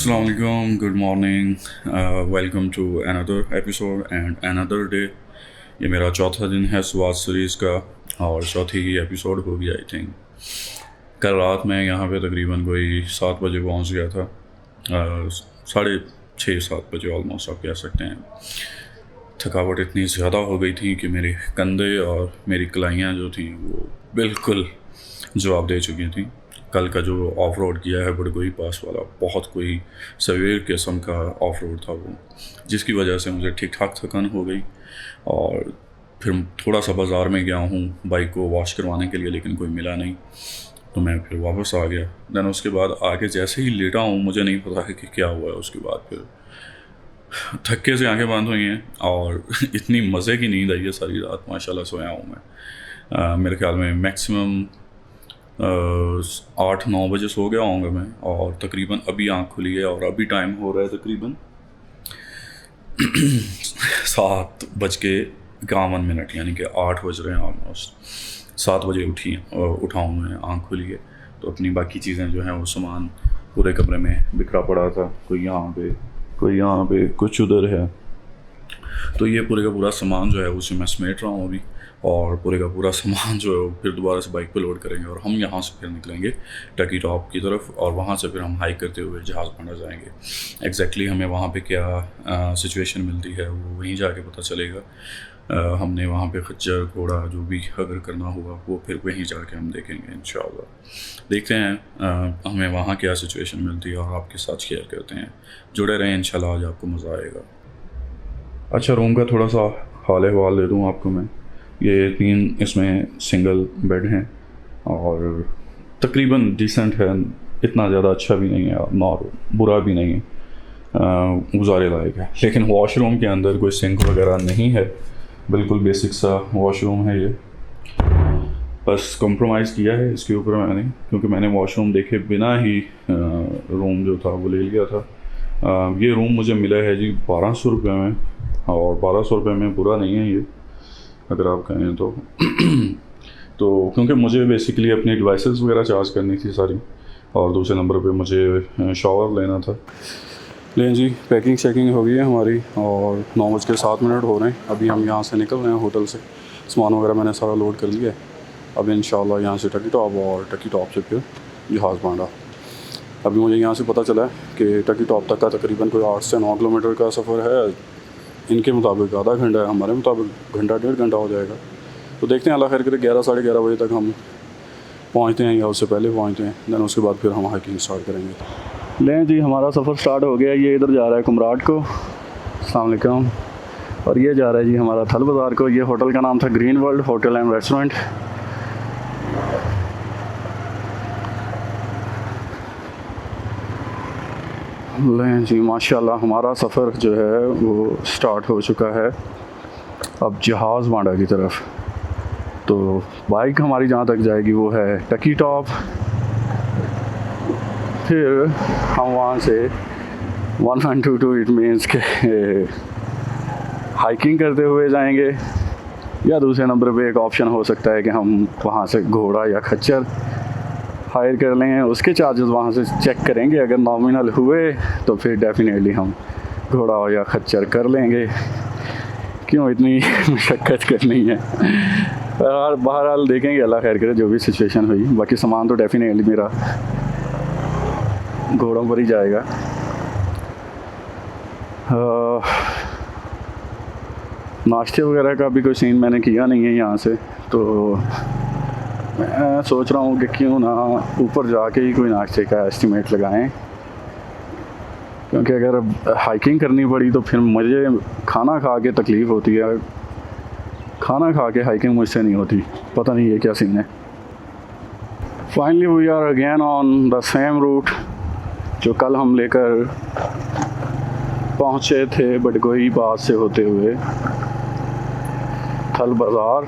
Assalamualaikum, good morning, welcome to another episode and another day। ये मेरा चौथा दिन है स्वाद सीरीज़ का और चौथी ही एपिसोड होगी आई थिंक। कल रात मैं यहाँ पे तकरीबन कोई 7 बजे पहुँच गया था, 6:30-7 बजे ऑलमोस्ट आप कह सकते हैं। थकावट इतनी ज़्यादा हो गई थी कि मेरे कंधे और मेरी कलाइयाँ जो थी वो बिल्कुल जवाब दे चुकी थी। कल का जो ऑफ रोड किया है बड़गोई पास वाला, बहुत कोई सवेर किस्म का ऑफ रोड था वो, जिसकी वजह से मुझे ठीक ठाक थकान हो गई। और फिर थोड़ा सा बाज़ार में गया हूँ बाइक को वॉश करवाने के लिए, लेकिन कोई मिला नहीं तो मैं फिर वापस आ गया। दैन उसके बाद आके जैसे ही लेटा हूँ, मुझे नहीं पता है कि क्या हुआ है। उसके बाद फिर थक्के से आंखें बंद हुई हैं और इतनी मज़े की नींद आई है सारी रात, माशाल्लाह सोया हूँ मैं। मेरे ख्याल में मैक्सिमम 8-9 बजे सो गया होऊंगा मैं, और तकरीबन अभी आँख खुली है और अभी टाइम हो रहा है तकरीबन 7:51, यानी कि 8 बज रहे हैं ऑलमोस्ट। 7 बजे उठा हूँ मैं, आँख खुली है। तो अपनी बाकी चीज़ें जो हैं वो सामान पूरे कमरे में बिखरा पड़ा था, कोई यहाँ पे कोई यहाँ पे, कुछ उधर है। तो ये पूरे का पूरा सामान जो है उसे मैं समेट रहा हूँ अभी, और पूरे का पूरा सामान जो है वो फिर दोबारा से बाइक पे लोड करेंगे और हम यहाँ से फिर निकलेंगे टकी टॉप की तरफ, और वहाँ से फिर हम हाइक करते हुए जहाज़ बांडा जाएंगे। एग्जैक्टली हमें वहाँ पे क्या सिचुएशन मिलती है वो वहीं जाके पता चलेगा। हमने वहाँ पे खच्चर घोड़ा जो भी अगर करना हुआ वो फिर वहीं जाके हम देखेंगे इंशाल्लाह। देखते हैं हमें वहाँ क्या सिचुएशन मिलती है और आपके साथ शेयर करते हैं। जुड़े रहें इंशाल्लाह, आज आपको मज़ा आएगा। अच्छा, रूम का थोड़ा सा हाल अहवाल दे दूँ आपको मैं। ये 3 इसमें सिंगल बेड हैं और तकरीबन डिसेंट है, इतना ज़्यादा अच्छा भी नहीं है और बुरा भी नहीं है, गुजारे लायक है। लेकिन वॉशरूम के अंदर कोई सिंक वगैरह नहीं है, बिल्कुल बेसिक सा वॉशरूम है ये। बस कॉम्प्रोमाइज़ किया है इसके ऊपर मैंने, क्योंकि मैंने वॉशरूम देखे बिना ही रूम जो था वो ले लिया था। ये रूम मुझे मिला है जी 1200 रुपये में, और 1200 रुपये में बुरा नहीं है ये अगर आप कहें तो। तो क्योंकि मुझे बेसिकली अपनी डिवाइसेस वगैरह चार्ज करनी थी सारी, और दूसरे नंबर पे मुझे शॉवर लेना था। लेकिन जी पैकिंग शैकिंग हो गई है हमारी और 9:07 हो रहे हैं। अभी हम यहाँ से निकल रहे हैं होटल से, सामान वगैरह मैंने सारा लोड कर लिया है। अब इंशाल्लाह यहाँ से टकी टॉप और टकी टॉप से फिर जहाज़ बांडा। अभी मुझे यहाँ से पता चला है कि टकी टॉप तक का तकरीबन कोई 8 से 9 किलोमीटर का सफ़र है। इनके मुताबिक आधा घंटा है, हमारे मुताबिक घंटा 1.5 घंटा हो जाएगा। तो देखते हैं, अल्लाह खैर करे 11-11:30 बजे तक हम पहुँचते हैं या उससे पहले पहुँचते हैं। दैन उसके बाद फिर हम हाइकिंग स्टार्ट करेंगे। लें जी, हमारा सफ़र स्टार्ट हो गया। ये इधर जा रहा है कुमराट को, अस्सलाम वालेकुम, और ये जा रहा है जी हमारा थल बाज़ार को। ये होटल का नाम था green world hotel and restaurant. लें जी, माशाल्लाह हमारा सफ़र जो है वो स्टार्ट हो चुका है अब जहाज़ बांडा की तरफ। तो बाइक हमारी जहाँ तक जाएगी वो है टकी टॉप, फिर हम वहाँ से 1122 इट मीन्स के हाइकिंग करते हुए जाएंगे, या दूसरे नंबर पे एक ऑप्शन हो सकता है कि हम वहाँ से घोड़ा या खच्चर हायर कर लें। उसके चार्जेस वहाँ से चेक करेंगे, अगर नॉमिनल हुए तो फिर डेफिनेटली हम घोड़ा या खच्चर कर लेंगे। क्यों इतनी मशक्क़त करनी है। बहरहाल देखेंगे, अल्लाह खैर करे जो भी सिचुएशन हुई। बाकी सामान तो डेफिनेटली मेरा घोड़ों पर ही जाएगा। नाश्ते वगैरह का भी कोई सीन मैंने किया नहीं है यहाँ से, तो मैं सोच रहा हूँ कि क्यों ना ऊपर जाके ही कोई नाश्ते का एस्टिमेट लगाएं, क्योंकि अगर हाइकिंग करनी पड़ी तो फिर मुझे खाना खा के तकलीफ़ होती है। खाना खा के हाइकिंग मुझसे नहीं होती, पता नहीं ये क्या सीन है। Finally we are again on the same route जो कल हम लेकर पहुँचे थे बड़गोई पास से होते हुए थल बाज़ार।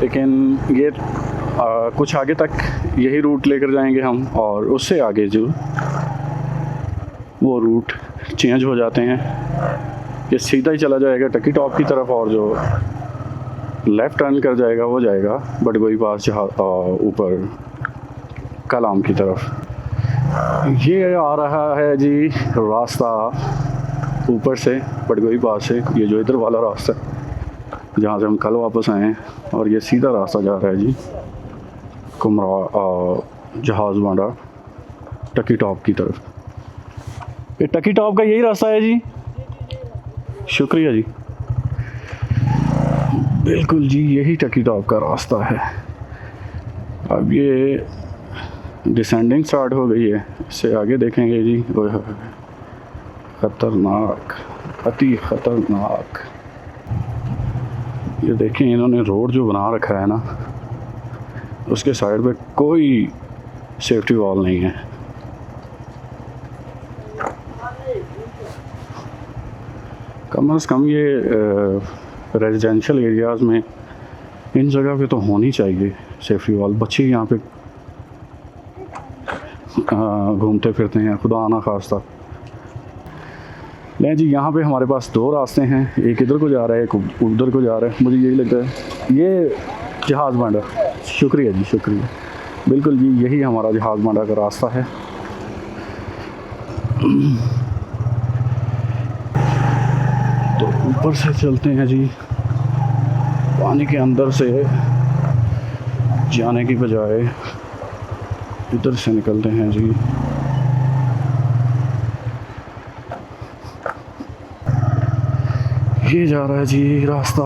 लेकिन ये कुछ आगे तक यही रूट लेकर जाएंगे हम, और उससे आगे जो वो रूट चेंज हो जाते हैं। ये सीधा ही चला जाएगा टकी टॉप की तरफ, और जो लेफ़्ट टर्न कर जाएगा वो जाएगा बड़गोई पास जहाँ ऊपर कलाम की तरफ। ये आ रहा है जी रास्ता ऊपर से बडगोई पास से, ये जो इधर वाला रास्ता है जहाँ से हम कल वापस आए हैं, और ये सीधा रास्ता जा रहा है जी कुमरा जहाज़ बांडा टकी टॉप की तरफ। ये टकी टॉप का यही रास्ता है जी, शुक्रिया जी। बिल्कुल जी, यही टकी टॉप का रास्ता है। अब ये डिसेंडिंग स्टार्ट हो गई है, इससे आगे देखेंगे जी। ओह ख़तरनाक, अति ख़तरनाक। ये देखें, इन्होंने रोड जो बना रखा है ना, उसके साइड पे कोई सेफ्टी वॉल नहीं है। कम से कम ये रेजिडेंशियल एरियाज़ में इन जगह पे तो होनी चाहिए सेफ्टी वॉल। बच्चे यहाँ पे घूमते फिरते हैं, खुदा ना खास्ता। नहीं जी, यहाँ पे हमारे पास दो रास्ते हैं, एक इधर को जा रहा है, एक उधर को जा रहा है। मुझे यही लगता है ये जहाज़ बांडा। शुक्रिया जी, शुक्रिया। बिल्कुल जी, यही हमारा जहाज़ बांडा का रास्ता है। तो ऊपर से चलते हैं जी, पानी के अंदर से जाने की बजाय इधर से निकलते हैं जी। ये जा रहा है जी रास्ता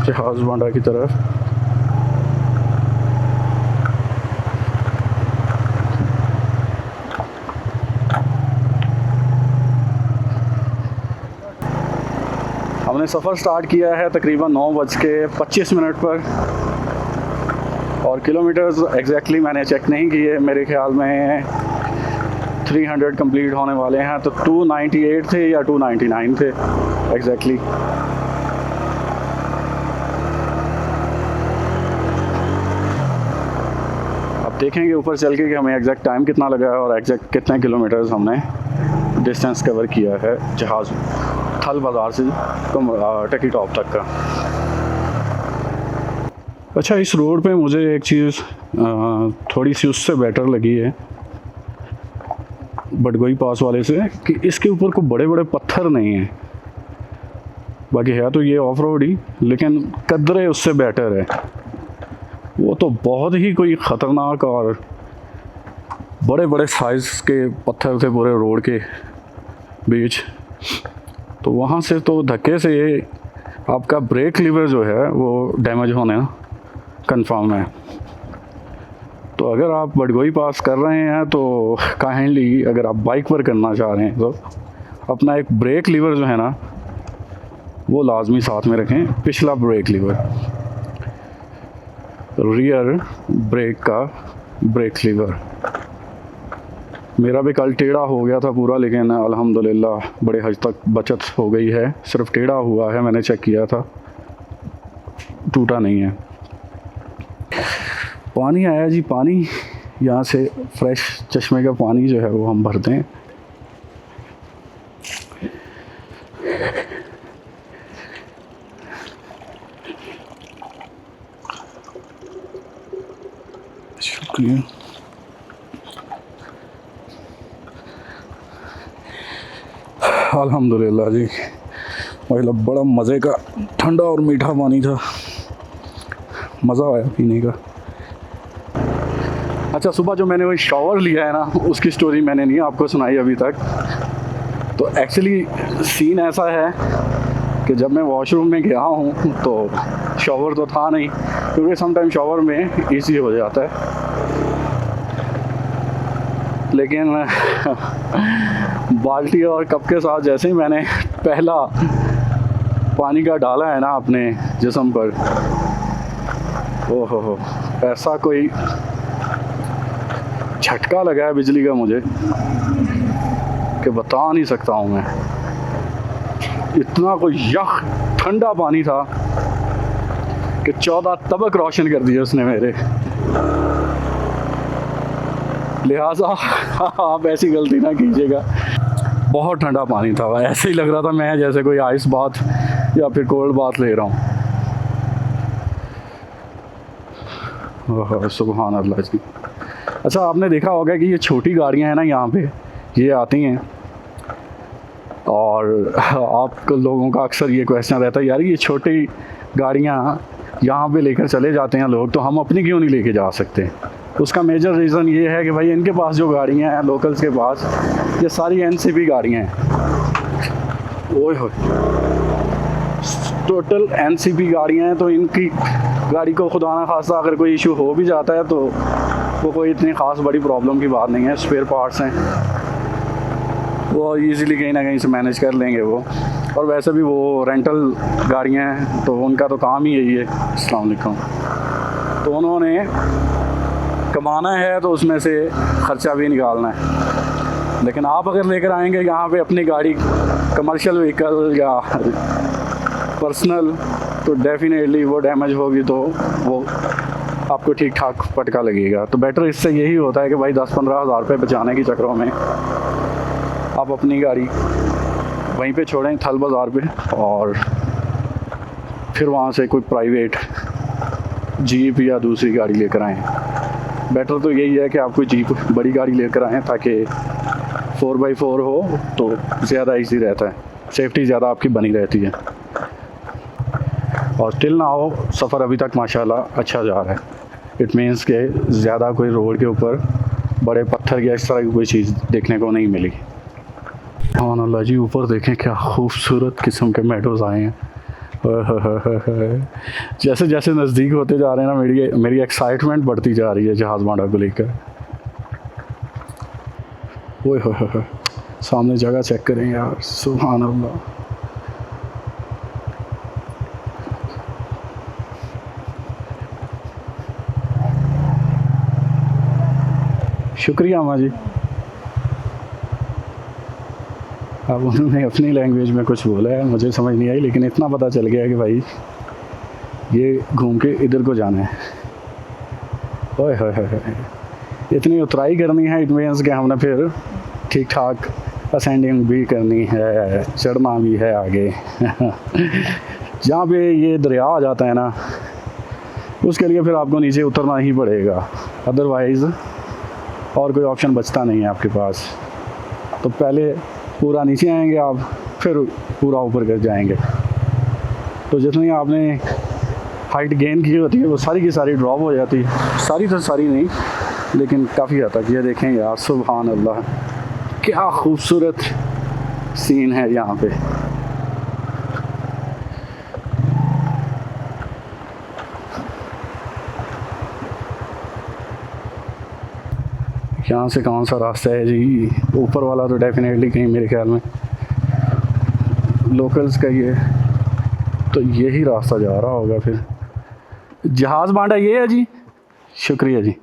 जहाज़ बांडा की तरफ। हमने सफ़र स्टार्ट किया है तकरीबन 9:25 पर, और किलोमीटर्स एग्जैक्टली मैंने चेक नहीं किए, मेरे ख्याल में 300 कंप्लीट होने वाले हैं। तो 298 थे या 299 थे एग्जैक्टली। अब देखेंगे ऊपर चल के कि हमें एग्जैक्ट टाइम कितना लगा है और एग्जैक्ट कितने किलोमीटर्स हमने डिस्टेंस कवर किया है जहाज़ थल बाज़ार से टकी टॉप तक का। अच्छा, इस रोड पे मुझे एक चीज़ थोड़ी सी उससे बेटर लगी है बडगोई पास वाले से, कि इसके ऊपर कोई बड़े बड़े पत्थर नहीं हैं। बाकी है तो ये ऑफ रोड ही, लेकिन कदरे उससे बेटर है। वो तो बहुत ही कोई ख़तरनाक और बड़े बड़े साइज़ के पत्थर थे पूरे रोड के बीच। तो वहाँ से तो धक्के से आपका ब्रेक लीवर जो है वो डैमेज होने कंफर्म है। तो अगर आप बडगोई पास कर रहे हैं तो काइंडली, अगर आप बाइक पर करना चाह रहे हैं तो अपना एक ब्रेक लीवर जो है ना वो लाजमी साथ में रखें। पिछला ब्रेक लीवर, रियर ब्रेक का ब्रेक लीवर। मेरा भी कल टेढ़ा हो गया था पूरा, लेकिन अल्हम्दुलिल्लाह बड़े हद तक बचत हो गई है। सिर्फ टेढ़ा हुआ है, मैंने चेक किया था, टूटा नहीं है। पानी आया जी, पानी यहाँ से फ्रेश चश्मे का पानी जो है वो हम भरते हैं। शुक्रिया। अल्हम्दुलिल्लाह जी, मतलब बड़ा मज़े का ठंडा और मीठा पानी था, मज़ा आया पीने का। अच्छा, सुबह जो मैंने वही शावर लिया है ना, उसकी स्टोरी मैंने नहीं आपको सुनाई अभी तक। तो एक्चुअली सीन ऐसा है कि जब मैं वॉशरूम में गया हूँ तो शावर तो था नहीं, क्योंकि समटाइम शावर में ईजी हो जाता है। लेकिन बाल्टी और कप के साथ जैसे ही मैंने पहला पानी का डाला है ना अपने जिस्म पर, ओहो, ऐसा कोई झटका लगा है बिजली का मुझे कि बता नहीं सकता हूँ मैं। इतना कोई यख ठंडा पानी था कि 14 तबक रोशन कर दिए उसने मेरे। लिहाजा आप ऐसी गलती ना कीजिएगा। बहुत ठंडा पानी था, ऐसे ही लग रहा था मैं जैसे कोई आइस बाथ या फिर कोल्ड बाथ ले रहा हूँ। सुभान अल्लाह जी। अच्छा, आपने देखा होगा कि ये छोटी गाड़ियाँ हैं ना, यहाँ पे ये आती हैं और आप लोगों का अक्सर ये क्वेश्चन रहता है, यार ये छोटी गाड़ियाँ यहाँ पे लेकर चले जाते हैं लोग, तो हम अपनी क्यों नहीं लेके जा सकते? उसका मेजर रीज़न ये है कि भाई इनके पास जो गाड़ियाँ हैं लोकल्स के पास, ये सारी एनसीपी गाड़ियाँ हैं। ओए हो, टोटल एनसीपी गाड़ियाँ हैं, तो इनकी गाड़ी को खुदा ना खास्ता अगर कोई इशू हो भी जाता है तो वो कोई इतनी ख़ास बड़ी प्रॉब्लम की बात नहीं है। स्पेयर पार्ट्स हैं, वो इजीली कहीं ना कहीं से मैनेज कर लेंगे वो। और वैसे भी वो रेंटल गाड़ियाँ हैं तो उनका तो काम ही यही है। अस्सलाम वालेकुम। तो उन्होंने कमाना है तो उसमें से ख़र्चा भी निकालना है। लेकिन आप अगर लेकर आएंगे यहाँ पे अपनी गाड़ी, कमर्शियल व्हीकल या पर्सनल, तो डेफिनेटली वो डैमेज होगी तो वो आपको ठीक ठाक फटका लगेगा। तो बेटर इससे यही होता है कि भाई 10-15 हज़ार रुपये बचाने के चक्करों में आप अपनी गाड़ी वहीं पे छोड़ें थल बाज़ार पे, और फिर वहाँ से कोई प्राइवेट जीप या दूसरी गाड़ी लेकर आएँ। बेटर तो यही है कि आप कोई जीप बड़ी गाड़ी लेकर आएँ ताकि 4x4 हो तो ज़्यादा इजी रहता है, सेफ्टी ज़्यादा आपकी बनी रहती है। और टिल नाउ सफ़र अभी तक माशाल्लाह अच्छा जा रहा है। इट मीन्स के ज़्यादा कोई रोड के ऊपर बड़े पत्थर या इस तरह की कोई चीज़ देखने को नहीं मिली। हाँ अल्लाह जी, ऊपर देखें क्या खूबसूरत किस्म के मेडोज़ आए हैं। जैसे जैसे नज़दीक होते जा रहे हैं ना, मेरी एक्साइटमेंट बढ़ती जा रही है जहाज़ बांडा को लेकर। ओए हो, सामने जगह चेक करें यार, सुभान अल्लाह। शुक्रिया अम्मा जी। अब उन्होंने अपनी लैंग्वेज में कुछ बोला है, मुझे समझ नहीं आई, लेकिन इतना पता चल गया कि भाई ये घूम के इधर को जाना है। ओए होए, इतनी उतराई करनी है, इट मीन्स कि हमने फिर ठीक ठाक असेंडिंग भी करनी है, चढ़ना भी है आगे। जहाँ पे ये दरिया आ जाता है ना, उसके लिए फिर आपको नीचे उतरना ही पड़ेगा, अदरवाइज़ और कोई ऑप्शन बचता नहीं है आपके पास। तो पहले पूरा नीचे आएंगे आप, फिर पूरा ऊपर कर जाएंगे। तो जितनी आपने हाइट गेन की होती है वो सारी की सारी ड्रॉप हो जाती है। सारी तो सारी नहीं, लेकिन काफ़ी हद तक। ये देखें यार, सुभान अल्लाह, क्या खूबसूरत सीन है यहाँ पे। यहाँ से कौन सा रास्ता है जी? ऊपर वाला तो डेफिनेटली कहीं मेरे ख्याल में लोकल्स का ही है, तो यही रास्ता जा रहा होगा फिर। जहाज़ बांडा ये है जी। शुक्रिया जी।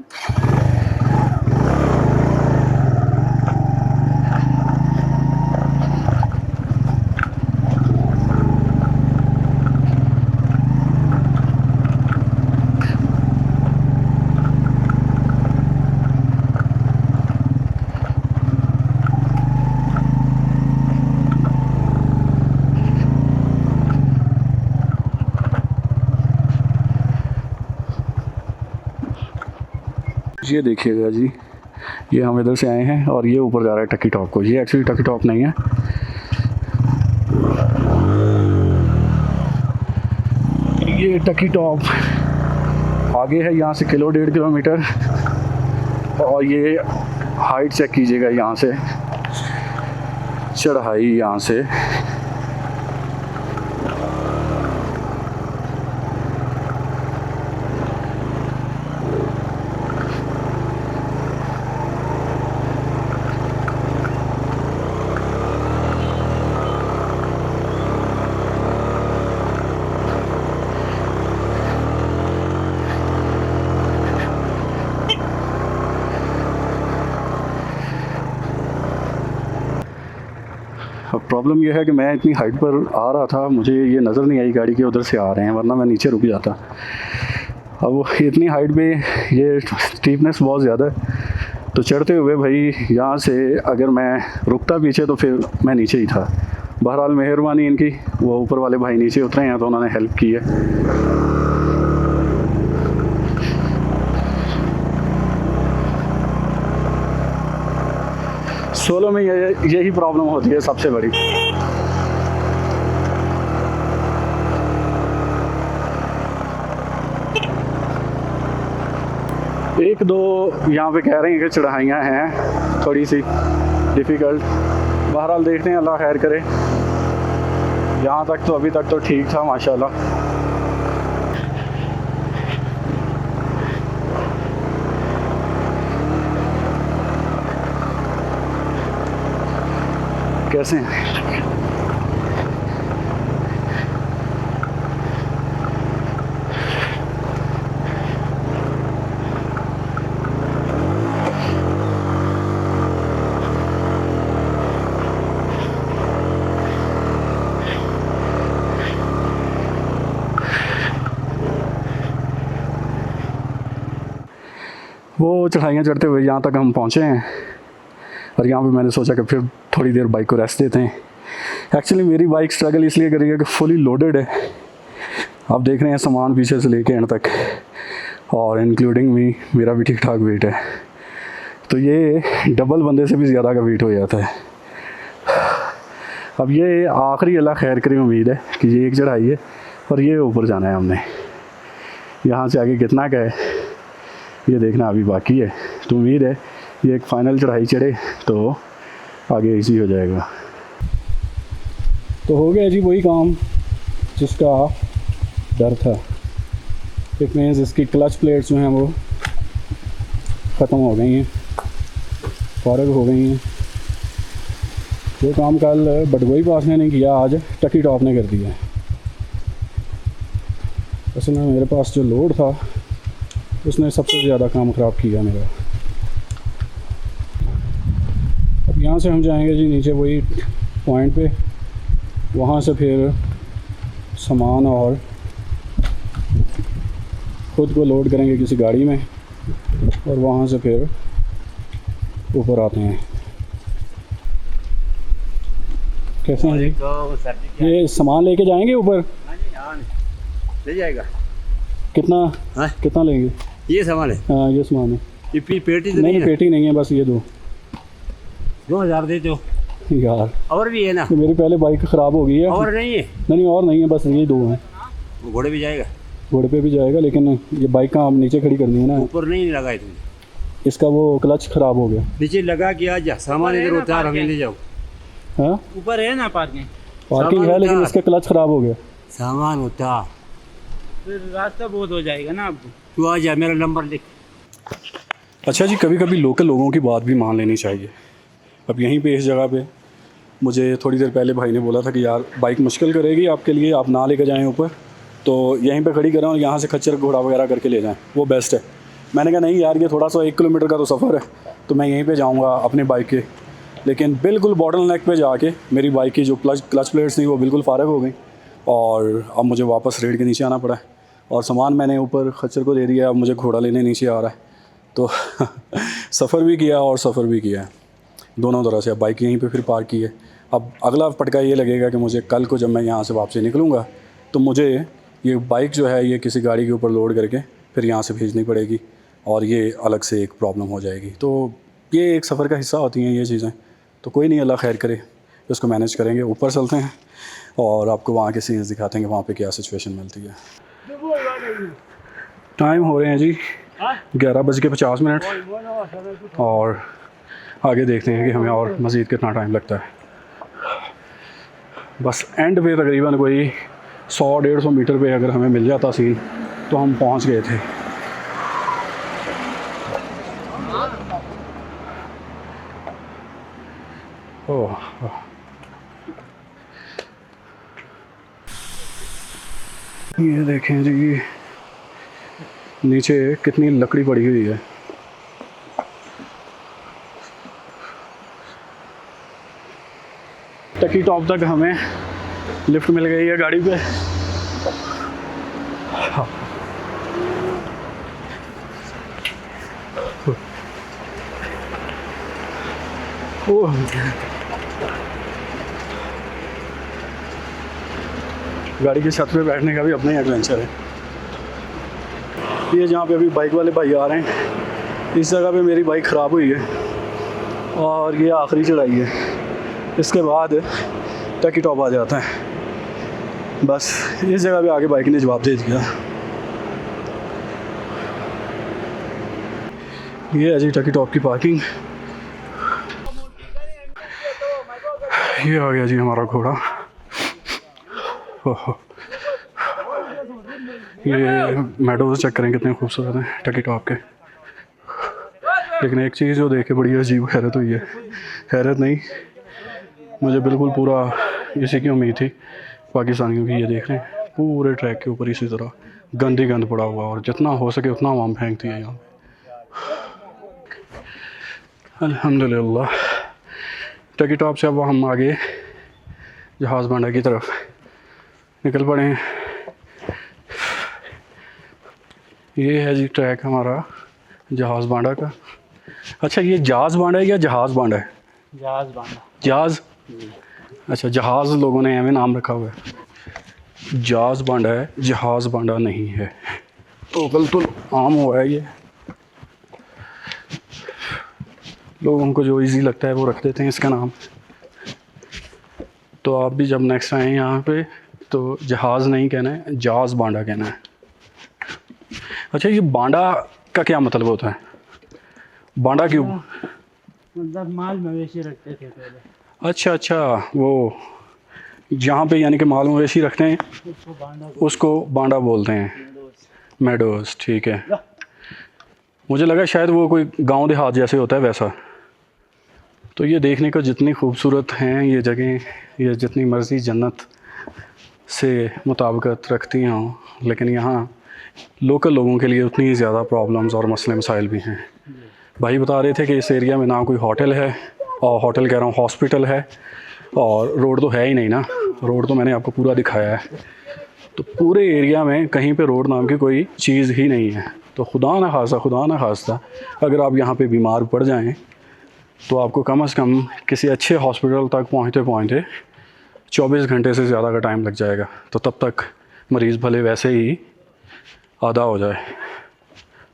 ये देखिएगा जी, ये हम इधर से आए हैं और ये ऊपर जा रहा है टकी टॉप को। ये एक्चुअली टकी टॉप नहीं है, ये टकी टॉप आगे है यहाँ से 1.5 किलोमीटर। और ये हाइट चेक कीजिएगा, यहाँ से चढ़ाई, यहाँ से अब प्रॉब्लम यह है कि मैं इतनी हाइट पर आ रहा था, मुझे ये नज़र नहीं आई गाड़ी के उधर से आ रहे हैं, वरना मैं नीचे रुक जाता। अब इतनी हाइट पे ये स्टीपनेस बहुत ज़्यादा है, तो चढ़ते हुए भाई यहाँ से अगर मैं रुकता पीछे तो फिर मैं नीचे ही था। बहरहाल मेहरबानी इनकी, वो ऊपर वाले भाई नीचे उतरे हैं तो उन्होंने हेल्प की है। सोलो में यही प्रॉब्लम होती है सबसे बड़ी। एक दो यहाँ पे कह रहे हैं कि चढ़ाइयाँ हैं थोड़ी सी डिफ़िकल्ट। बहरहाल देखते हैं, अल्लाह खैर करे। यहाँ तक तो अभी तक तो ठीक था माशाल्लाह। कैसे हैं? वो चढ़ाइयाँ चढ़ते हुए यहाँ तक हम पहुँचे हैं और यहाँ पे मैंने सोचा कि फिर थोड़ी देर बाइक को रेस्ट देते हैं। एक्चुअली मेरी बाइक स्ट्रगल इसलिए कर रही है कि फुली लोडेड है। आप देख रहे हैं सामान पीछे से लेके एंड तक, और इंक्लूडिंग मी, मेरा भी ठीक ठाक वेट है। तो ये डबल बंदे से भी ज़्यादा का वेट हो जाता है। अब ये आखिरी अल्लाह खैर करी उम्मीद है कि ये एक चढ़ाई है और ये ऊपर जाना है हमने। यहाँ से आगे कितना का है ये देखना अभी बाकी है। तो उम्मीद है ये एक फ़ाइनल चढ़ाई चढ़े तो आगे इजी हो जाएगा। तो हो गया जी वही काम जिसका डर था। इट मीन्स इसकी क्लच प्लेट्स जो हैं वो ख़त्म हो गई हैं, फ़ारग हो गई हैं। जो काम कल बडगोई पास ने नहीं किया आज टकी टॉप ने कर दिया। असल में मेरे पास जो लोड था उसने सबसे ज़्यादा काम ख़राब किया मेरा। अब यहाँ से हम जाएंगे जी नीचे वही पॉइंट पे, वहाँ से फिर सामान और ख़ुद को लोड करेंगे किसी गाड़ी में और वहाँ से फिर ऊपर आते हैं। कैसे हैं जी? ये सामान लेके जाएंगे ऊपर? ले जाएगा। कितना? हाँ? कितना लेंगे? ये सामान है। हाँ ये सामान है। ये पेटी तो नहीं, पेटी नहीं है, बस ये दो। 2000 देते हो यार। और भी है ना? तो मेरी पहले बाइक ख़राब हो गई है। और नहीं है? नहीं और नहीं है, बस ये दो हैं। घोड़े भी जाएगा? घोड़े पे भी जाएगा, लेकिन ये बाइक का आप नीचे खड़ी करनी है ना। ऊपर नहीं लगाए तुमने? इसका वो क्लच ख़राब हो गया। नीचे लगा के आ जा, सामान इधर उतार हमें ले जाओ। हाँ ऊपर है ना पार्किंग? पार्किंग है, लेकिन इसका क्लच ख़राब हो गया। सामान उतार, फिर रास्ता बहुत हो जाएगा ना आपको। तू आ जा, मेरा नंबर लिख। अच्छा जी, कभी कभी लोकल लोगों की बात भी मान लेनी चाहिए। अब यहीं पे इस जगह पे मुझे थोड़ी देर पहले भाई ने बोला था कि यार बाइक मुश्किल करेगी आपके लिए, आप ना लेकर जाएं ऊपर, तो यहीं पे खड़ी करें और यहाँ से खच्चर घोड़ा वगैरह करके ले जाएं, वो बेस्ट है। मैंने कहा नहीं यार, ये थोड़ा सा 1 किलोमीटर का तो सफ़र है, तो मैं यहीं पे जाऊँगा अपने बाइक के। लेकिन बिल्कुल बॉटल नेक पे जाके मेरी बाइक की जो क्लच प्लेट्स थी वो बिल्कुल फ़ारग हो गई और अब मुझे वापस रेड के नीचे आना पड़ा है। और सामान मैंने ऊपर खच्चर को दे दिया, अब मुझे घोड़ा लेने नीचे आ रहा है। तो सफ़र भी किया और सफ़र भी किया है दोनों तरह से। अब बाइक यहीं पे फिर पार्क की है। अब अगला पटका ये लगेगा कि मुझे कल को जब मैं यहाँ से वापसी निकलूँगा तो मुझे ये बाइक जो है ये किसी गाड़ी के ऊपर लोड करके फिर यहाँ से भेजनी पड़ेगी और ये अलग से एक प्रॉब्लम हो जाएगी। तो ये एक सफ़र का हिस्सा होती हैं ये चीज़ें। तो कोई नहीं, अल्लाह खैर करे, उसको मैनेज करेंगे। ऊपर चलते हैं और आपको वहाँ के सीन्स दिखाते हैं कि वहाँ पे क्या सिचुएशन मिलती है। टाइम हो रहे हैं जी 11:50 और आगे देखते हैं कि हमें और मज़ीद कितना टाइम लगता है। बस एंड पे तकरीबन कोई 100-150 मीटर पे अगर हमें मिल जाता सीन तो हम पहुंच गए थे। ओह, ये देखें जी नीचे कितनी लकड़ी पड़ी हुई है। टकी टॉप तक हमें लिफ्ट मिल गई है गाड़ी पे। ओह, गाड़ी की छत पे बैठने का भी अपना ही एडवेंचर है। ये जहाँ पे अभी बाइक वाले भाई आ रहे हैं, इस जगह पे मेरी बाइक ख़राब हुई है और ये आखिरी चढ़ाई है, इसके बाद टकी टॉप आ जाता है। बस इस जगह पे आके बाइक ने जवाब दे दिया। ये है जी टकी टॉप की पार्किंग। ये आ गया जी हमारा घोड़ा। ओहो, ये मेडोज चेक करें कितने खूबसूरत हैं टकी टॉप के। लेकिन एक चीज़ जो देख के बड़ी अजीब हैरत हुई है, हैरत नहीं, मुझे बिल्कुल पूरा इसी की उम्मीद थी पाकिस्तानियों की। ये देख रहे हैं पूरे ट्रैक के ऊपर इसी तरह गंदी गंद पड़ा हुआ, और जितना हो सके उतना आवाम फेंकती है यहाँ पे। अल्हम्दुलिल्लाह। टकी टॉप से अब हम आगे जहाज़ बांडा की तरफ निकल पड़े हैं। ये है जी ट्रैक हमारा जहाज़ बांडा का। अच्छा, ये जहाज़ बांडा है या जहाज़ बांडा है? जहाज बांधा। जहाज़, अच्छा जहाज़ लोगों ने एवं नाम रखा हुआ है। जहाज़ बांडा है, जहाज़ बांडा नहीं है। तो कल तो आम हुआ है, ये लोगों को जो इजी लगता है वो रख देते हैं इसका नाम। तो आप भी जब नेक्स्ट आएँ यहाँ पे तो जहाज़ नहीं कहना है, जहाज़ बांडा कहना है। अच्छा, ये बांडा का क्या मतलब होता है? बांडा क्यों? मतलब माल मवेशी रखते थे पहले, अच्छा अच्छा, वो जहाँ पे यानी कि माल मवेशी रखते हैं उसको बांधा उसको बांडा बोलते हैं, मेडोज। ठीक है, मुझे लगा शायद वो कोई गांव देहात जैसे होता है वैसा। तो ये देखने को जितनी खूबसूरत हैं ये जगह, ये जितनी मर्ज़ी जन्नत से मुताबिकत रखती हों, लेकिन यहाँ लोकल लोगों के लिए उतनी ही ज़्यादा प्रॉब्लम्स और मसले मसाइल भी हैं। भाई बता रहे थे कि इस एरिया में ना कोई होटल है, और होटल कह रहा हूँ हॉस्पिटल है, और रोड तो है ही नहीं ना। रोड तो मैंने आपको पूरा दिखाया है। तो पूरे एरिया में कहीं पे रोड नाम की कोई चीज़ ही नहीं है। तो खुदा ना खास्ता अगर आप यहाँ पे बीमार पड़ जाएं तो आपको कम से कम किसी अच्छे हॉस्पिटल तक पहुँचते 24 घंटे से ज़्यादा का टाइम लग जाएगा। तो तब तक मरीज़ भले वैसे ही आधा हो जाए।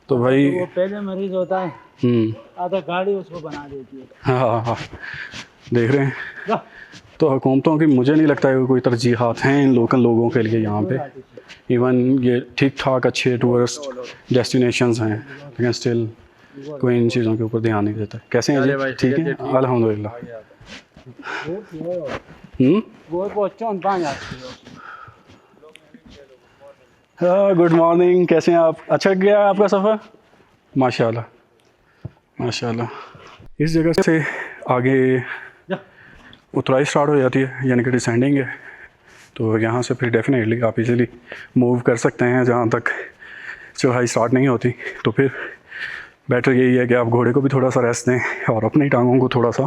तो भाई वो पहले मरीज होता है, आधा गाड़ी उसको बना देती है। हाँ, देख रहे हैं। तो हुकूमतों की मुझे नहीं लगता है कि कोई तरजीहात हैं इन लोकल लोगों के लिए यहाँ पे। इवन ये ठीक ठाक अच्छे टूरिस्ट डेस्टिनेशंस हैं, लेकिन स्टिल कोई इन चीज़ों के ऊपर ध्यान नहीं देता। कैसे हैं जी? ठीक है, अल्हम्दुलिल्लाह। वो पहुँचो 5 गुड मॉर्निंग, कैसे हैं आप? अच्छा गया आपका सफ़र? माशाल्लाह माशाल्लाह। इस जगह से आगे उतराई स्टार्ट हो जाती है, यानी कि डिसेंडिंग है। तो यहाँ से फिर डेफिनेटली आप इजीली मूव कर सकते हैं जहाँ तक चढ़ाई स्टार्ट नहीं होती। तो फिर बेटर यही है कि आप घोड़े को भी थोड़ा सा रेस्ट दें और अपनी टांगों को थोड़ा सा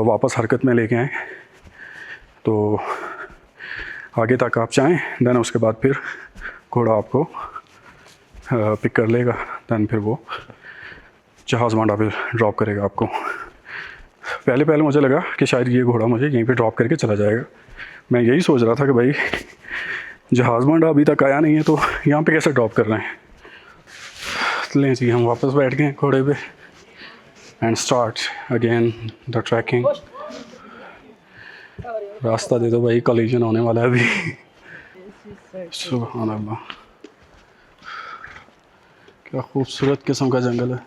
वापस हरकत में लेके आएँ। तो आगे तक आप जाएँ, देन उसके बाद फिर घोड़ा आपको पिक कर लेगा, देन फिर वो जहाज़ बांडा पे ड्रॉप करेगा आपको। पहले मुझे लगा कि शायद ये घोड़ा मुझे यहीं पे ड्रॉप करके चला जाएगा। मैं यही सोच रहा था कि भाई जहाज़ बांडा अभी तक आया नहीं है तो यहाँ पे कैसे ड्रॉप कर रहे हैं। लें जी, हम वापस बैठ गए घोड़े पे and start again the trekking. रास्ता दे दो भाई, कॉलिजन होने वाला है अभी। सुभान अल्लाह, क्या खूबसूरत किस्म का जंगल है।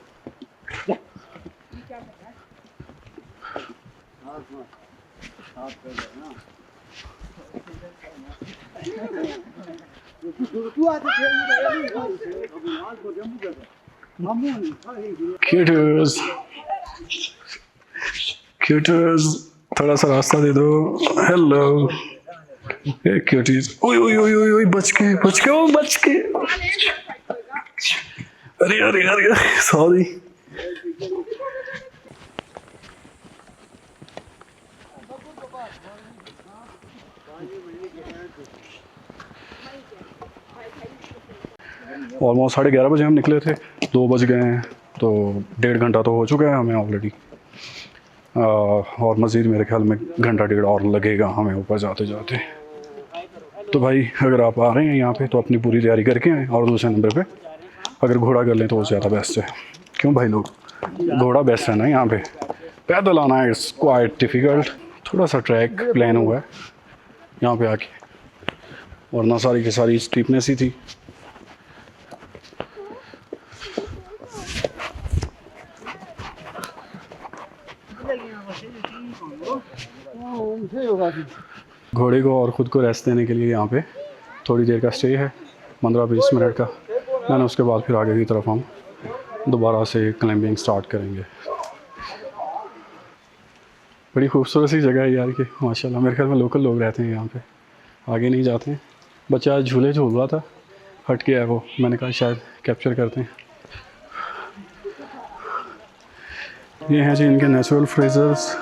क्यूटर्स थोड़ा सा रास्ता दे दो। Hello cuties. ओए ओए ओए ओए ओए, बच के ओ बच के। अरे सॉरी। ऑलमोस्ट 11:30 बजे हम निकले थे, 2 बज गए हैं। तो 1.5 घंटा तो हो चुका है हमें ऑलरेडी, और मज़ीद मेरे ख्याल में 1.5 घंटा और लगेगा हमें ऊपर जाते जाते। तो भाई अगर आप आ रहे हैं यहाँ पे तो अपनी पूरी तैयारी करके आएँ, और दूसरे नंबर पे अगर घोड़ा कर लें तो वो ज़्यादा बेस्ट है। क्यों भाई लोग, घोड़ा बेस्ट है ना यहाँ पे। पैदल आना है इट्स क्वाइट डिफ़िकल्ट। थोड़ा सा ट्रैक प्लान हुआ है यहाँ पे आके, वरना सारी की सारी स्टीपनेस ही थी। घोड़े को और ख़ुद को रेस्ट देने के लिए यहाँ पे थोड़ी देर का स्टे है, 15-20 मिनट का। मैंने उसके बाद फिर आगे की तरफ हम दोबारा से क्लाइंबिंग स्टार्ट करेंगे। बड़ी खूबसूरत सी जगह है यार कि माशाल्लाह। मेरे ख्याल में लोकल लोग रहते हैं यहाँ पे, आगे नहीं जाते हैं। बच्चा आज झूले झूल रहा था, हट गया है वो, मैंने कहा शायद कैप्चर करते हैं। ये हैं जी इनके नेचुरल फ्रेजर्स।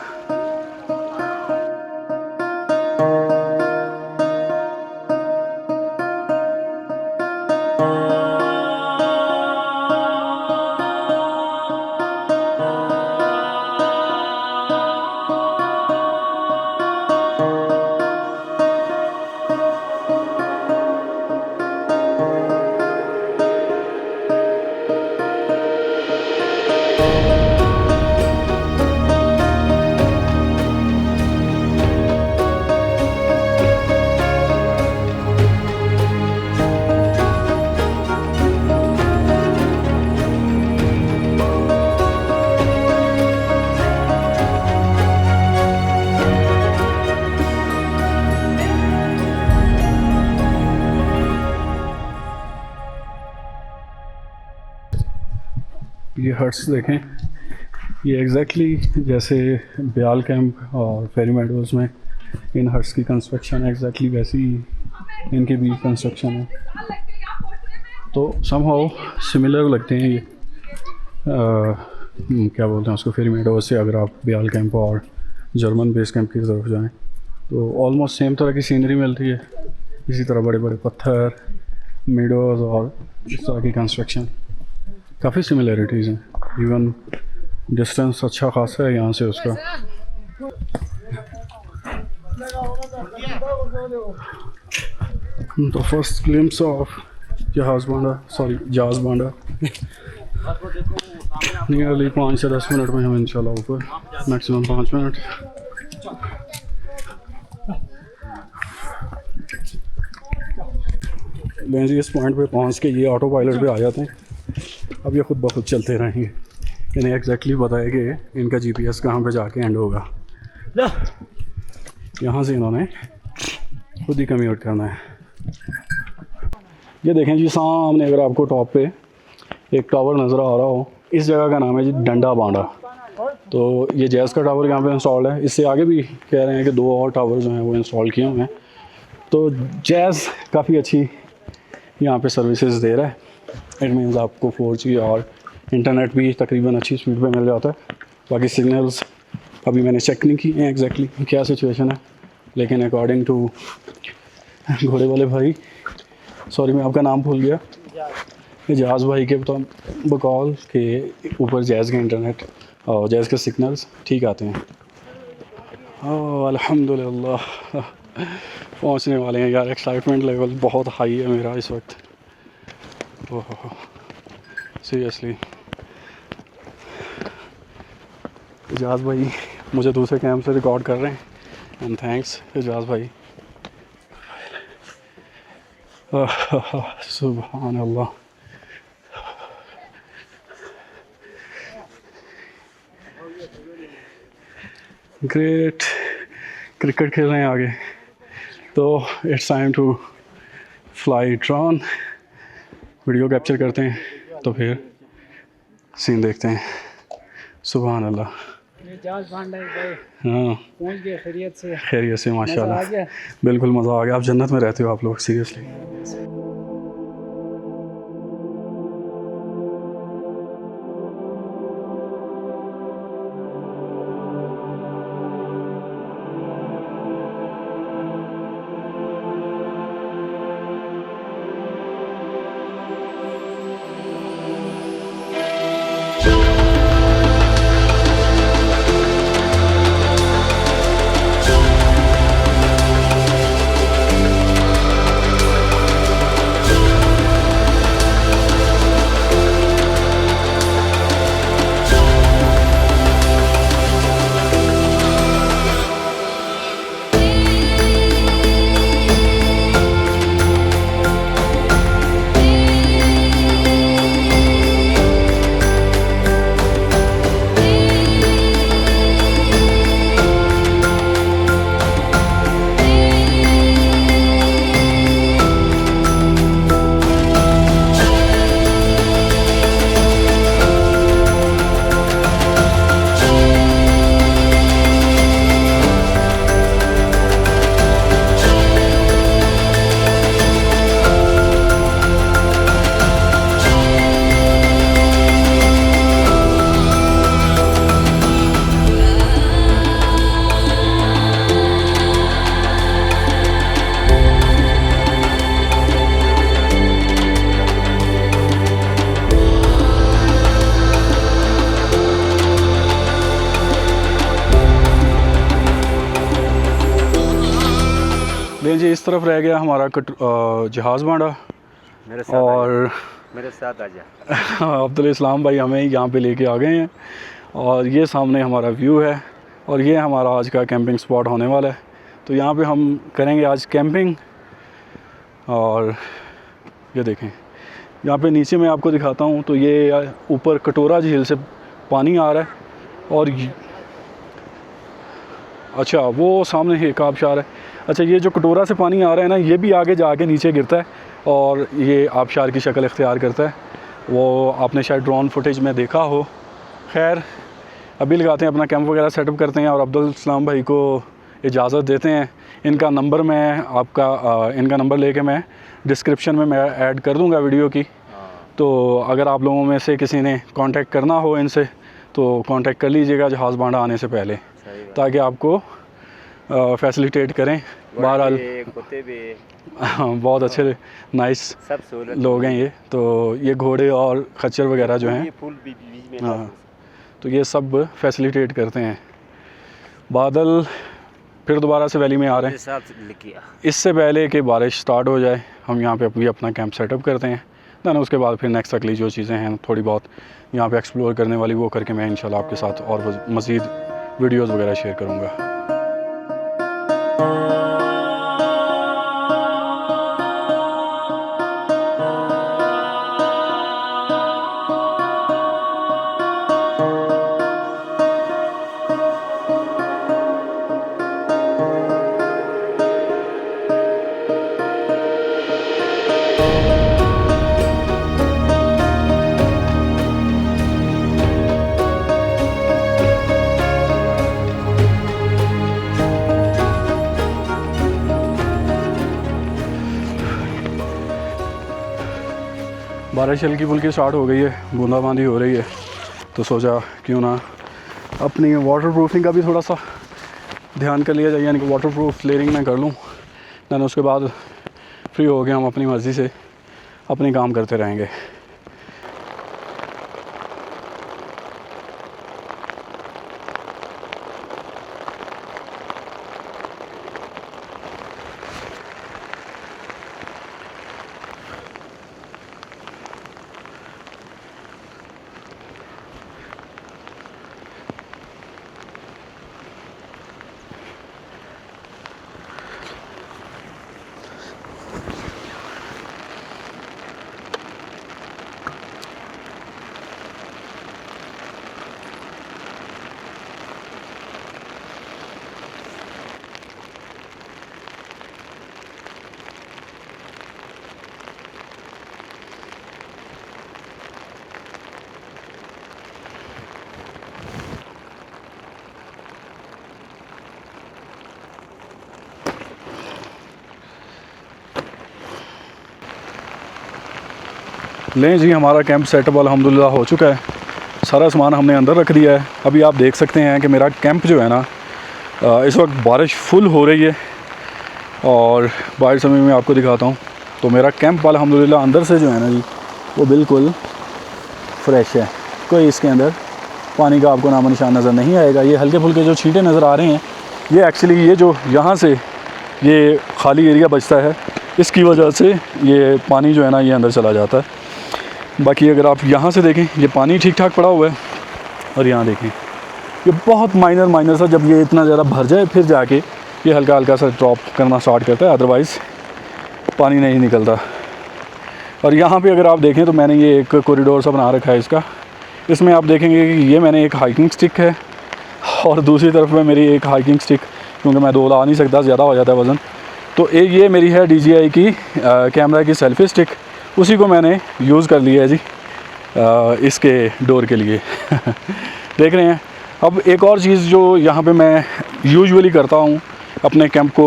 ये हट्स देखें, ये एग्जैक्टली जैसे ब्याल कैंप और फेरी मेडोज़ में इन हट्स की कंस्ट्रक्शन है, एग्जैक्टली वैसी इनके भी कंस्ट्रक्शन है। तो समहाउ सिमिलर लगते हैं ये क्या बोलते हैं उसको, फेरी मेडोज़ से अगर आप ब्याल कैंप और जर्मन बेस कैंप की तरफ जाएं तो ऑलमोस्ट सेम तरह की सीनरी मिलती है। इसी तरह बड़े बड़े पत्थर, मेडोज़ और इस तरह की कंस्ट्रक्शन, काफ़ी सिमिलरिटीज़ हैं। इवन डिस्टेंस अच्छा खासा है यहाँ से उसका। तो फर्स्ट ग्लिम्स ऑफ जहाज़ बांडा नियरली 5 से 10 मिनट में हम इंशाल्लाह ऊपर, मैक्सिमम 5 मिनट। लें जी इस पॉइंट पे पहुँच के ये ऑटो पायलट पे आ जाते हैं। अब ये खुद ब खुद चलते रहेंगे। इन्हें एग्जैक्टली बताया कि इनका जीपीएस कहाँ पे जाके एंड होगा। यहाँ से इन्होंने खुद ही कम्यूट करना है। ये देखें जी सामने, अगर आपको टॉप पे एक टावर नज़र आ रहा हो, इस जगह का नाम है जी डंडा बांडा। तो ये जैज़ का टावर यहाँ पे इंस्टॉल्ड है। इससे आगे भी कह रहे हैं कि 2 और टावर जो हैं वो इंस्टॉल किए हुए हैं। तो जैज़ काफ़ी अच्छी यहाँ पे सर्विसेज दे रहा है। इट मीन्स आपको 4G और इंटरनेट भी तकरीबन अच्छी स्पीड पे मिल जाता है। बाकी सिग्नल्स अभी मैंने चेक नहीं किए हैं एग्जैक्टली क्या सिचुएशन है, लेकिन अकॉर्डिंग टू घोड़े वाले भाई, सॉरी मैं आपका नाम भूल गया, एजाज़ भाई के बकौल के ऊपर जैज़ के इंटरनेट और जैज़ के सिग्नल्स ठीक आते हैं। ओह अल्हम्दुलिल्लाह पहुंचने वाले हैं यार। एक्साइटमेंट लेवल बहुत हाई है मेरा इस वक्त। ओह सीरियसली एजाज़ भाई मुझे दूसरे कैंप से रिकॉर्ड कर रहे हैं, एंड थैंक्स एजाज़ भाई। सुभान अल्लाह। ग्रेट, क्रिकेट खेल रहे हैं आगे। तो it's time to fly drone. Video capture करते हैं तो फिर सीन देखते हैं। सुभान अल्लाह। ये जहाज बांडा है भाई, हाँ पहुंच गए खैरियत से। खैरियत से माशाल्लाह। मज़ा आ गया? बिल्कुल मज़ा आ गया। आप जन्नत में रहते हो आप लोग, सीरियसली। लें जी, इस तरफ रह गया हमारा जहाज़ बांडा मेरे साथ और मेरे साथ आ जा। अब्दुल इस्लाम भाई हमें यहाँ पे लेके आ गए हैं और ये सामने हमारा व्यू है और ये हमारा आज का कैंपिंग स्पॉट होने वाला है। तो यहाँ पे हम करेंगे आज कैंपिंग। और ये देखें यहाँ पे नीचे मैं आपको दिखाता हूँ, तो ये ऊपर कटोरा झील से पानी आ रहा है और अच्छा वो सामने एक आबशार है। अच्छा ये जो कटोरा से पानी आ रहा है ना, ये भी आगे जाके नीचे गिरता है और ये आबशार की शक्ल इख्तियार करता है। वो आपने शायद ड्रोन फुटेज में देखा हो। खैर अभी लगाते हैं अपना कैंप वगैरह सेटअप करते हैं और अब्दुल इस्लाम भाई को इजाज़त देते हैं। इनका नंबर इनका नंबर लेके मैं डिस्क्रिप्शन में मैं ऐड कर दूंगा वीडियो की। तो अगर आप लोगों में से किसी ने कांटेक्ट करना हो इनसे तो कांटेक्ट कर लीजिएगा जहाज़ बांडा आने से पहले, ताकि आपको फैसिलिटेट करें। बहरहाल कुत्ते भी बहुत अच्छे नाइस सब लोग हैं ये। तो ये घोड़े और खच्चर वगैरह जो हैं, फूल भी बीच में हाँ, तो ये सब फैसिलिटेट करते हैं। बादल फिर दोबारा से वैली में आ रहे हैं। इससे पहले कि बारिश स्टार्ट हो जाए हम यहाँ पे अभी अपना कैंप सेटअप करते हैं। दैन उसके बाद फिर नेक्स्ट अगली जो चीज़ें हैं थोड़ी बहुत यहाँ पे एक्सप्लोर करने वाली वो करके मैं इंशाल्लाह आपके साथ और मज़ीद वीडियोज़ वगैरह शेयर करूँगा। बारिश हल्की फुल्की स्टार्ट हो गई है, बूंदाबांदी हो रही है। तो सोचा क्यों ना अपनी वाटर प्रूफिंग का भी थोड़ा सा ध्यान कर लिया जाए, यानी कि वाटर प्रूफ लेयरिंग मैं कर लूँ। दैन उसके बाद फ्री हो गए हम अपनी मर्ज़ी से अपने काम करते रहेंगे। लें जी, हमारा कैंप सेटअप अल्हम्दुलिल्लाह हो चुका है। सारा सामान हमने अंदर रख दिया है। अभी आप देख सकते हैं कि मेरा कैंप जो है ना, इस वक्त बारिश फुल हो रही है और बाहर समय में आपको दिखाता हूँ। तो मेरा कैंप अल्हम्दुलिल्लाह अंदर से जो है ना जी, वो बिल्कुल फ्रेश है। कोई इसके अंदर पानी का आपको नामो निशान नज़र नहीं आएगा। ये हल्के फुल्के जो छींटे नज़र आ रहे हैं, ये एक्चुअली ये जो यहाँ से ये खाली एरिया बचता है, इसकी वजह से ये पानी जो है ना ये अंदर चला जाता है। बाकी अगर आप यहाँ से देखें, ये पानी ठीक ठाक पड़ा हुआ है और यहाँ देखें ये बहुत माइनर सा, जब ये इतना ज़्यादा भर जाए फिर जाके ये हल्का हल्का सा ड्रॉप करना स्टार्ट करता है, अदरवाइज़ पानी नहीं निकलता। और यहाँ पे अगर आप देखें तो मैंने ये एक कॉरिडोर सा बना रखा है इसका। इसमें आप देखेंगे कि ये मैंने एक हाइकिंग स्टिक है और दूसरी तरफ में मेरी एक हाइकिंग स्टिक, क्योंकि मैं दो ला नहीं सकता, ज़्यादा हो जाता है वज़न। तो एक ये मेरी है DJI की कैमरा की सेल्फी स्टिक, उसी को मैंने यूज़ कर लिया है जी इसके डोर के लिए। देख रहे हैं। अब एक और चीज़ जो यहाँ पे मैं यूजुअली करता हूँ अपने कैंप को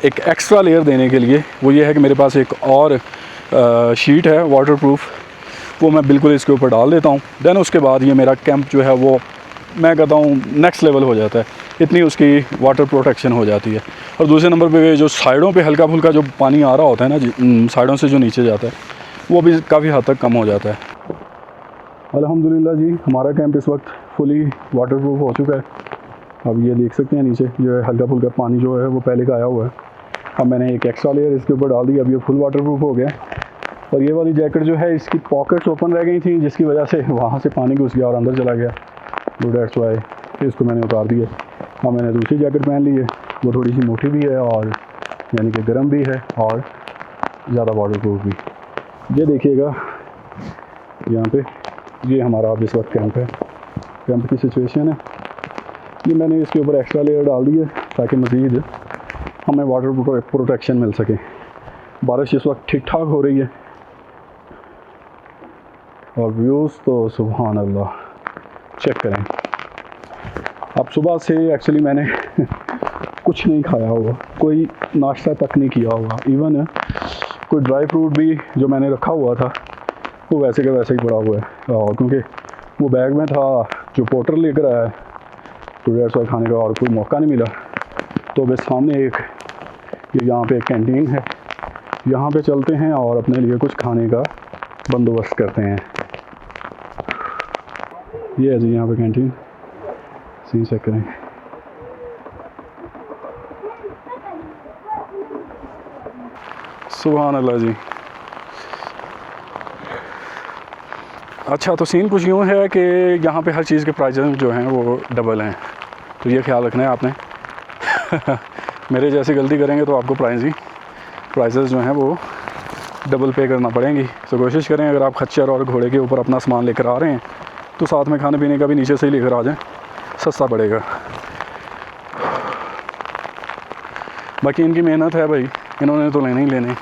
एक एक्स्ट्रा लेयर देने के लिए, वो ये है कि मेरे पास एक और शीट है वाटरप्रूफ, वो मैं बिल्कुल इसके ऊपर डाल देता हूँ। देन उसके बाद ये मेरा कैंप जो है वो मैं कहता हूँ नेक्स्ट लेवल हो जाता है, इतनी उसकी वाटर प्रोटेक्शन हो जाती है। और दूसरे नंबर पे जो साइडों पे हल्का फुल्का जो पानी आ रहा होता है ना साइडों से जो नीचे जाता है, वो भी काफ़ी हद तक कम हो जाता है। अल्हम्दुलिल्लाह जी, हमारा कैंप इस वक्त फुली वाटरप्रूफ हो चुका है। अब ये देख सकते हैं नीचे जो है हल्का फुल्का पानी जो है वो पहले का आया हुआ है, अब मैंने एक एक्स्ट्रा लेयर इसके ऊपर डाल दी, अब ये फुल वाटर प्रूफ हो गया। और ये वाली जैकेट जो है इसकी पॉकेट्स ओपन रह गई थी, जिसकी वजह से वहाँ से पानी घुस गया और अंदर चला गया। तो डेट्स वाई इसको मैंने उतार दिया। अब मैंने दूसरी जैकेट पहन ली है, वो थोड़ी सी मोटी भी है और यानी कि गर्म भी है और ज़्यादा वाटर प्रूफ भी। ये देखिएगा यहाँ पे, ये हमारा अब इस वक्त कैंप है, कैंप की सिचुएशन है। ये मैंने इसके ऊपर एक्स्ट्रा लेयर डाल दी है ताकि मज़ीद हमें वाटर प्रोटेक्शन मिल सके। बारिश इस वक्त ठीक ठाक हो रही है और व्यूज़ तो सुभान अल्लाह, चेक करें। अब सुबह से एक्चुअली मैंने कुछ नहीं खाया होगा, कोई नाश्ता तक नहीं किया होगा। इवन कोई ड्राई फ्रूट भी जो मैंने रखा हुआ था वो वैसे का वैसे ही पड़ा हुआ है, और क्योंकि वो बैग में था जो पोर्टर लेकर आया है, तो डेढ़ सौ खाने का और कोई मौका नहीं मिला। तो बस सामने एक ये यहाँ पे एक कैंटीन है, यहाँ पे चलते हैं और अपने लिए कुछ खाने का बंदोबस्त करते हैं। ये है जी यहाँ पे कैंटीन, सीन चेक करें। सुभान अल्लाह जी। अच्छा, तो सीन कुछ यूँ है कि यहाँ पे हर चीज़ के प्राइजेस जो हैं वो डबल हैं, तो ये ख्याल रखना है आपने। मेरे जैसे गलती करेंगे तो आपको प्राइजेस जो हैं वो डबल पे करना पड़ेंगी। तो कोशिश करें अगर आप खच्चर और घोड़े के ऊपर अपना सामान लेकर आ रहे हैं तो साथ में खाने पीने का भी नीचे से ही लेकर आ जाएं, सस्ता पड़ेगा। बाकी इनकी मेहनत है भाई, इन्होंने तो लेने ही लेने।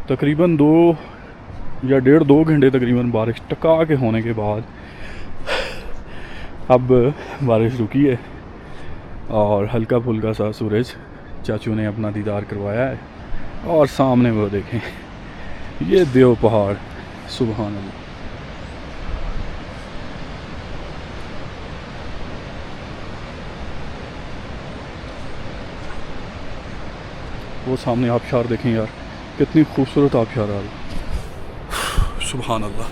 तकरीबन 2 या 1.5-2 घंटे तकरीबन बारिश टका के होने के बाद अब बारिश रुकी है और हल्का फुल्का सा सूरज चाचू ने अपना दीदार करवाया है। और सामने वो देखें, ये देव पहाड़, सुभान अल्लाह। वो सामने आबशार देखें यार, कितनी खूबसूरत आबशार आ रही, सुभान अल्लाह।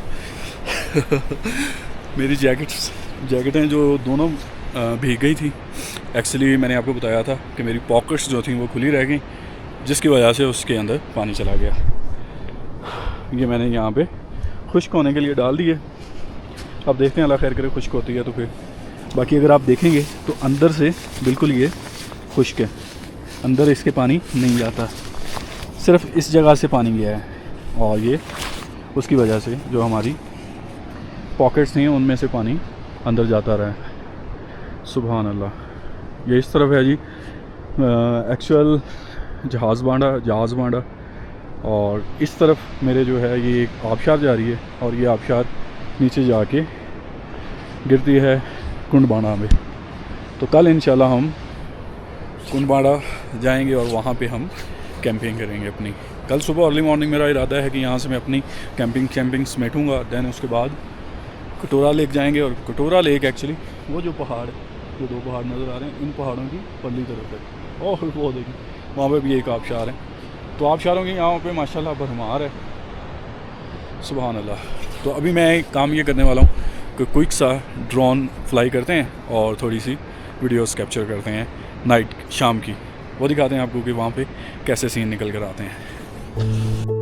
मेरी जैकेटें जो दोनों भीग गई थी। एक्चुअली मैंने आपको बताया था कि मेरी पॉकेट्स जो थी वो खुली रह गई, जिसकी वजह से उसके अंदर पानी चला गया। ये मैंने यहाँ पे खुश्क होने के लिए डाल दी है। अब देखते हैं, अल्लाह खैर करे खुश्क होती है तो फिर। बाकी अगर आप देखेंगे तो अंदर से बिल्कुल ये खुश्क है, अंदर इसके पानी नहीं जाता, सिर्फ इस जगह से पानी गया है और ये उसकी वजह से जो हमारी पॉकेट्स हैं उनमें से पानी अंदर जाता रहा है। सुभान अल्लाह। ये इस तरफ है जी एक्चुअल जहाज़ बांडा और इस तरफ मेरे जो है ये एक आबशार जा रही है और ये आबशार नीचे जाके गिरती है कुंडबाड़ा में। तो कल इंशाल्लाह हम कुंडबाड़ा जाएंगे और वहाँ पे हम कैंपिंग करेंगे अपनी। कल सुबह अर्ली मॉर्निंग मेरा इरादा है कि यहाँ से मैं अपनी कैंपिंग समेटूँगा। दैन उसके बाद कटोरा लेक जाएंगे और कटोरा लेक एक्चुअली वो जो पहाड़, जो 2 पहाड़ नज़र आ रहे हैं, इन पहाड़ों की पल्ली तरफ है। और वो देखिए वहाँ पे भी एक आबशार है। तो आबशारों की यहाँ पे माशाल्लाह भरमार है, सुभान अल्लाह। तो अभी मैं एक काम ये करने वाला हूँ कि क्विक सा ड्रोन फ्लाई करते हैं और थोड़ी सी वीडियोस कैप्चर करते हैं नाइट, शाम की, वो दिखाते हैं आपको कि वहाँ पे कैसे सीन निकल कर आते हैं।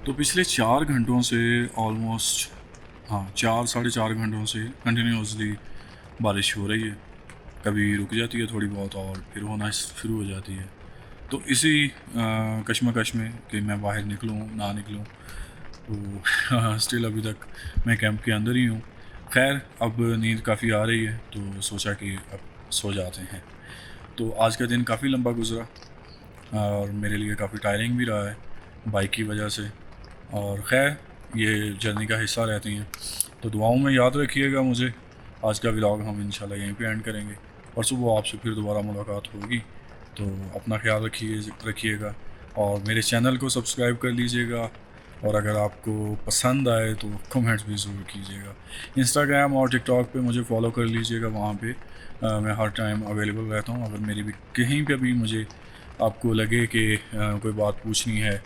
तो पिछले 4 घंटों से ऑलमोस्ट 4 साढ़े 4 घंटों से कंटिन्यूसली बारिश हो रही है। कभी रुक जाती है थोड़ी बहुत और फिर होना शुरू हो जाती है। तो इसी कश्मकश में कि मैं बाहर निकलूँ ना निकलूँ, तो स्टिल अभी तक मैं कैंप के अंदर ही हूँ। खैर अब नींद काफ़ी आ रही है तो सोचा कि अब सो जाते हैं। तो आज का दिन काफ़ी लंबा गुजरा और मेरे लिए काफ़ी टायरिंग भी रहा है बाइक की वजह से। और ख़ैर ये जर्नी का हिस्सा रहती हैं। तो दुआओं में याद रखिएगा मुझे। आज का व्लॉग हम इंशाल्लाह यहीं पे एंड करेंगे और सुबह आपसे फिर दोबारा मुलाकात होगी। तो अपना ख्याल रखिएगा और मेरे चैनल को सब्सक्राइब कर लीजिएगा। और अगर आपको पसंद आए तो कमेंट्स भी ज़रूर कीजिएगा। इंस्टाग्राम और टिकटॉक पे मुझे फॉलो कर लीजिएगा, वहाँ पे मैं हर टाइम अवेलेबल रहता हूँ। अगर मेरी भी कहीं पे भी मुझे आपको लगे कि कोई बात पूछनी है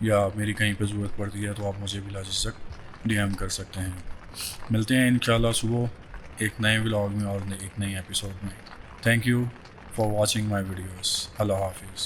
या मेरी कहीं पे ज़रूरत पड़ती है तो आप मुझे बिला झिझक DM कर सकते हैं। मिलते हैं इंशाल्लाह सुबह एक नए व्लॉग में और एक नए एपिसोड में। Thank you for watching my videos. Allah हाफिज़।